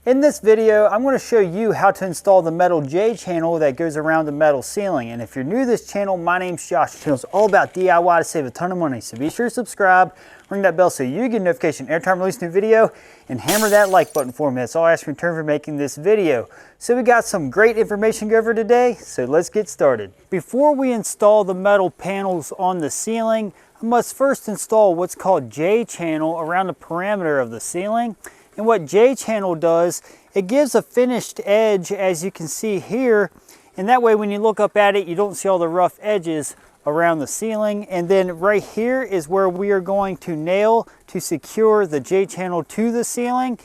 In this video, I'm going to show you how to install the metal J channel that goes around the metal ceiling. And if you're new to this channel, my name's Josh. The channel's all about DIY to save a ton of money. So be sure to subscribe, ring that bell so you get a notification every time I release a new video, and hammer that like button for me. That's all I ask in return for making this video. So we got some great information to go over today, so let's get started. Before we install the metal panels on the ceiling, I must first install what's called J channel around the perimeter of the ceiling. And what J channel does, it gives a finished edge, as you can see here, and that way when you look up at it, you don't see all the rough edges around the ceiling. And then right here is where we are going to nail to secure the J channel to the ceiling,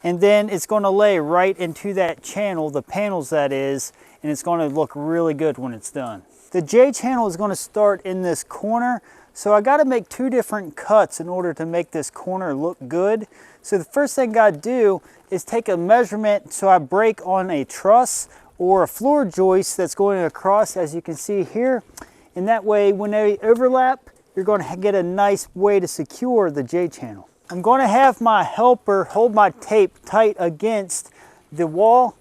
and then it's going to lay right into that channel, the panels that is, and it's going to look really good when it's done. The J channel is going to start in this corner, so I got to make two different cuts in order to make this corner look good. So the first thing I got to do is take a measurement so I break on a truss or a floor joist that's going across, as you can see here. And that way when they overlap, you're going to get a nice way to secure the J channel. I'm going to have my helper hold my tape tight against the wall.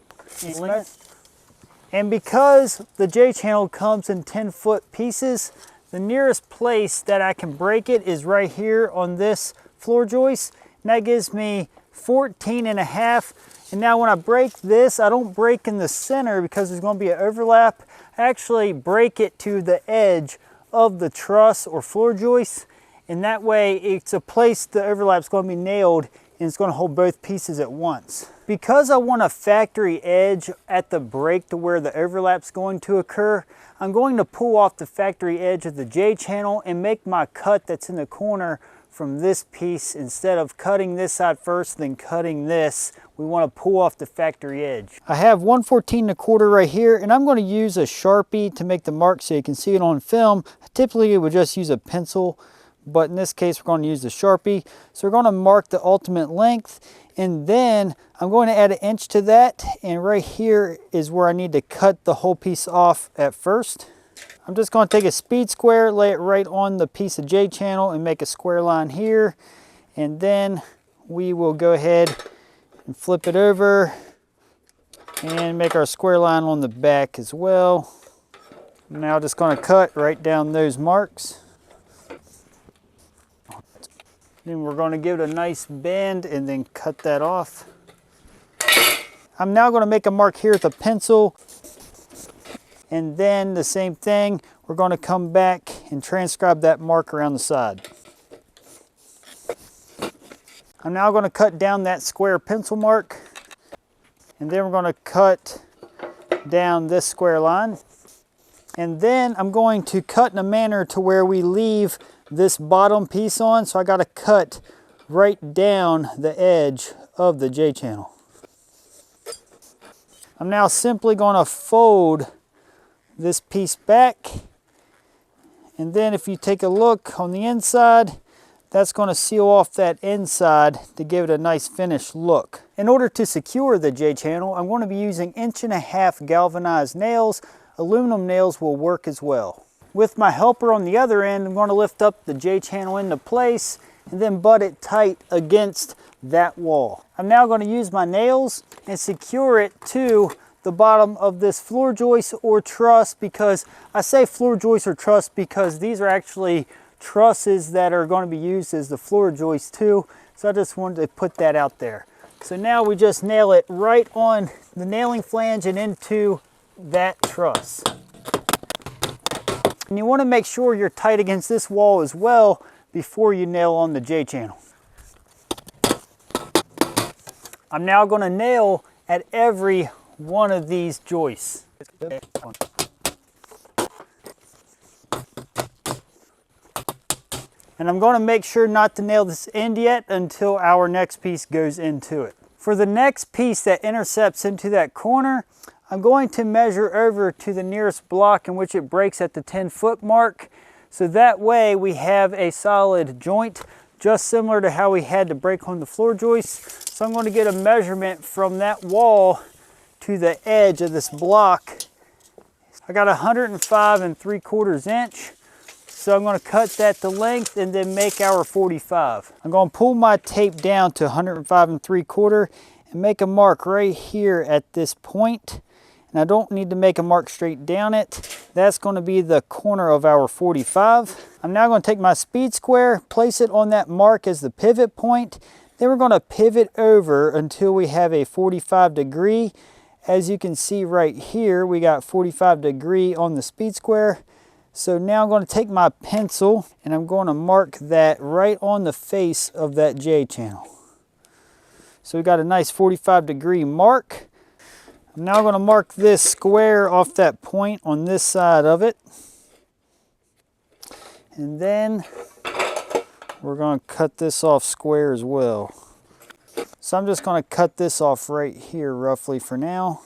And because the J channel comes in 10-foot pieces, the nearest place that I can break it is right here on this floor joist. And that gives me 14.5. And now when I break this, I don't break in the center because there's going to be an overlap. I actually break it to the edge of the truss or floor joist. And that way it's a place the overlap's going to be nailed and it's going to hold both pieces at once. Because I want a factory edge at the break to where the overlap's going to occur, I'm going to pull off the factory edge of the J channel and make my cut that's in the corner from this piece. Instead of cutting this side first, then cutting this, we want to pull off the factory edge. I have 1/14 right here, and I'm going to use a Sharpie to make the mark so you can see it on film. Typically, we would just use a pencil, but in this case, we're going to use the Sharpie. So we're going to mark the ultimate length, and then I'm going to add 1 inch to that, and right here is where I need to cut the whole piece off at first. I'm just going to take a speed square, lay it right on the piece of J channel and make a square line here. And then we will go ahead and flip it over and make our square line on the back as well. Now just going to cut right down those marks. Then we're going to give it a nice bend and then cut that off. I'm now going to make a mark here with a pencil. And then the same thing, we're going to come back and transcribe that mark around the side. I'm now going to cut down that square pencil mark. And then we're going to cut down this square line. And then I'm going to cut in a manner to where we leave this bottom piece on. So I got to cut right down the edge of the J channel. I'm now simply going to fold this piece back, and then if you take a look on the inside, that's going to seal off that inside to give it a nice finished look. In order to secure the J channel, I'm going to be using 1.5 inch galvanized nails. Aluminum nails will work as well. With my helper on the other end, I'm going to lift up the J channel into place and then butt it tight against that wall. I'm now going to use my nails and secure it to the bottom of this floor joist or truss, because I say floor joist or truss because these are actually trusses that are going to be used as the floor joist too. So I just wanted to put that out there. So now we just nail it right on the nailing flange and into that truss. And you want to make sure you're tight against this wall as well before you nail on the J channel. I'm now going to nail at every one of these joists. And I'm going to make sure not to nail this end yet until our next piece goes into it. For the next piece that intercepts into that corner, I'm going to measure over to the nearest block in which it breaks at the 10-foot mark. So that way we have a solid joint, just similar to how we had to break on the floor joist. So I'm going to get a measurement from that wall to the edge of this block. I got 105 3/4 inch. So I'm going to cut that to length and then make our 45. I'm going to pull my tape down to 105 3/4, and make a mark right here at this point. And I don't need to make a mark straight down it. That's going to be the corner of our 45. I'm now going to take my speed square, place it on that mark as the pivot point. Then we're going to pivot over until we have a 45 degree. As you can see right here, we got 45 degree on the speed square. So now I'm going to take my pencil and I'm going to mark that right on the face of that J channel. So we got a nice 45 degree mark. I'm now going to mark this square off that point on this side of it. And then we're going to cut this off square as well. So I'm just going to cut this off right here roughly for now.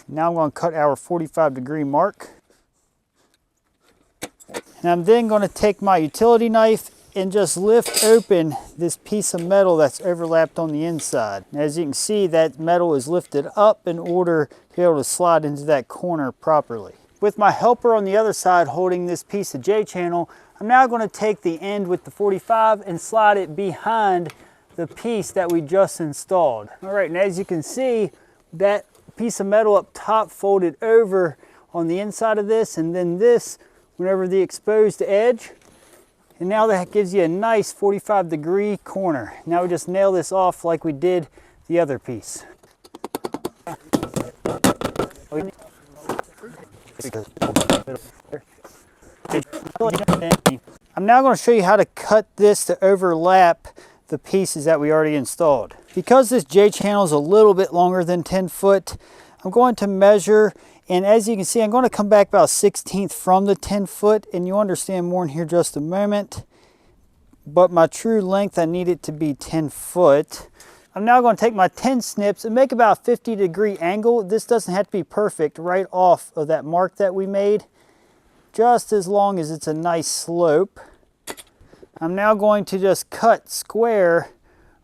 Now I'm going to cut our 45 degree mark. And I'm then going to take my utility knife and just lift open this piece of metal that's overlapped on the inside. As you can see, that metal is lifted up in order to be able to slide into that corner properly. With my helper on the other side holding this piece of J channel, I'm now going to take the end with the 45 and slide it behind the piece that we just installed. All right, and as you can see, that piece of metal up top folded over on the inside of this, and then this went over the exposed edge. And now that gives you a nice 45 degree corner. Now we just nail this off like we did the other piece. I'm now going to show you how to cut this to overlap the pieces that we already installed. Because this J channel is a little bit longer than 10 foot, I'm going to measure, and as you can see, I'm going to come back about 1/16 from the 10 foot, and you'll understand more in here just a moment. But my true length, I need it to be 10 foot. I'm now going to take my 10 snips and make about a 50 degree angle. This doesn't have to be perfect right off of that mark that we made, just as long as it's a nice slope. I'm now going to just cut square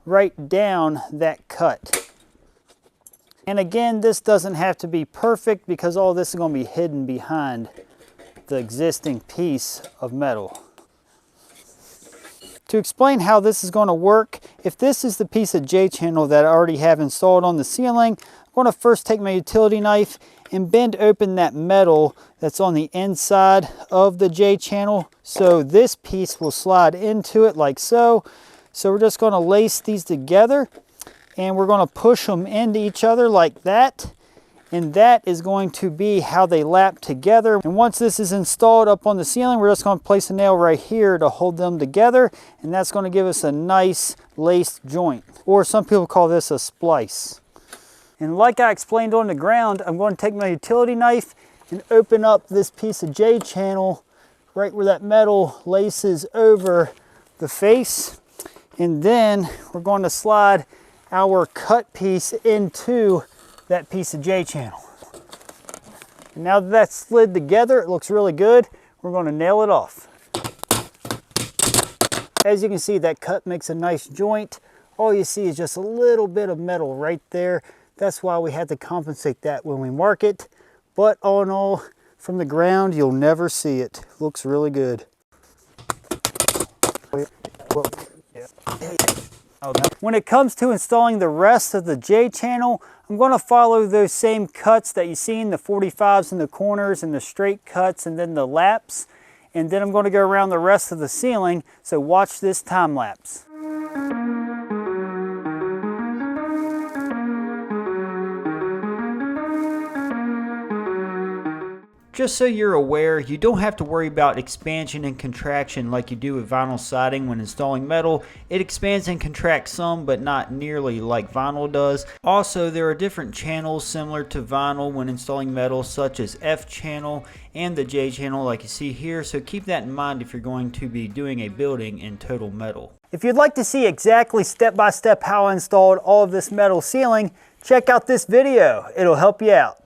right down that cut. And again, this doesn't have to be perfect because all this is going to be hidden behind the existing piece of metal. To explain how this is going to work, if this is the piece of J channel that I already have installed on the ceiling, I'm going to first take my utility knife and bend open that metal that's on the inside of the J channel. So this piece will slide into it like so. So we're just going to lace these together and we're going to push them into each other like that. And that is going to be how they lap together. And once this is installed up on the ceiling, we're just going to place a nail right here to hold them together. And that's going to give us a nice laced joint. Or some people call this a splice. And like I explained on the ground, I'm going to take my utility knife and open up this piece of J channel right where that metal laces over the face. And then we're going to slide our cut piece into that piece of J channel. And now that that's slid together, it looks really good. We're going to nail it off. As you can see, that cut makes a nice joint. All you see is just a little bit of metal right there. That's why we had to compensate that when we mark it. But all in all, from the ground, you'll never see it. Looks really good. When it comes to installing the rest of the J channel, I'm going to follow those same cuts that you see in the 45s in the corners and the straight cuts and then the laps. And then I'm going to go around the rest of the ceiling. So watch this time lapse. Just so you're aware, you don't have to worry about expansion and contraction like you do with vinyl siding when installing metal. It expands and contracts some, but not nearly like vinyl does. Also, there are different channels similar to vinyl when installing metal, such as F channel and the J channel like you see here, so keep that in mind if you're going to be doing a building in total metal. If you'd like to see exactly step-by-step how I installed all of this metal ceiling, check out this video. It'll help you out.